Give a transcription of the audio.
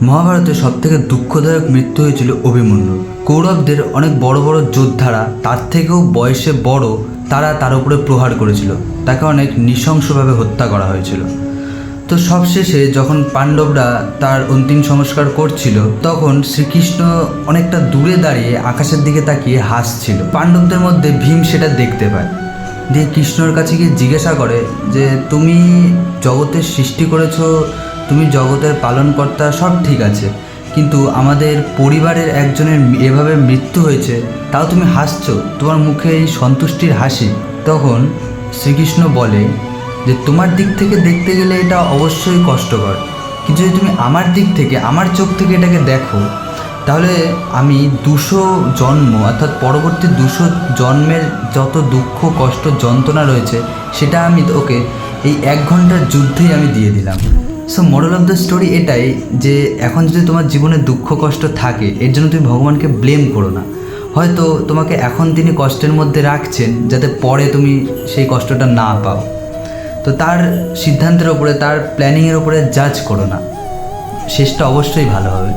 মহাভারতে সবথেকে দুঃখদায়ক মৃত্যু হয়েছিল অভিমন্যুর। কৌরবদের অনেক বড় বড় যোদ্ধারা, তার থেকেও বয়সে বড়, তারা তার উপরে প্রহার করেছিল, তাকে অনেক নৃশংসভাবে হত্যা করা হয়েছিল। তো সবশেষে যখন পাণ্ডবরা তার অন্তিম সংস্কার করছিল, তখন শ্রীকৃষ্ণ অনেকটা দূরে দাঁড়িয়ে আকাশের দিকে তাকিয়ে হাসছিল। পাণ্ডবদের মধ্যে ভীম সেটা দেখতে পায়, দিয়ে কৃষ্ণর কাছে গিয়ে জিজ্ঞাসা করে যে তুমি জগতের সৃষ্টি করেছো, তুমি জগতের পালনকর্তা, সব ঠিক আছে, কিন্তু আমাদের পরিবারের একজনের এভাবে মৃত্যু হয়েছে, তাও তুমি হাসছো, তোমার মুখে এই সন্তুষ্টির হাসি। তখন শ্রীকৃষ্ণ বলে যে তোমার দিক থেকে দেখতে গেলে এটা অবশ্যই কষ্টকর, কিন্তু যদি তুমি আমার দিক থেকে, আমার চোখ থেকে এটাকে দেখো, তাহলে আমি 200 জন্ম অর্থাৎ পরবর্তী 200 জন্মের যত দুঃখ কষ্ট যন্ত্রণা রয়েছে, সেটা আমি ওকে এই 1 ঘন্টার যুদ্ধেই আমি দিয়ে দিলাম। So moral of the story এটাই যে এখন যদি তোমার জীবনে দুঃখ কষ্ট থাকে, এর জন্য তুমি ভগবানকে ব্লেম করো না। হয়তো তোমাকে এখন তিনি কষ্টের মধ্যে রাখছেন যাতে পরে তুমি সেই কষ্টটা না পাও। তো তার সিদ্ধান্তের ওপরে, তার প্ল্যানিংয়ের ওপরে জাজ করো না, শেষটা অবশ্যই ভালো হবে।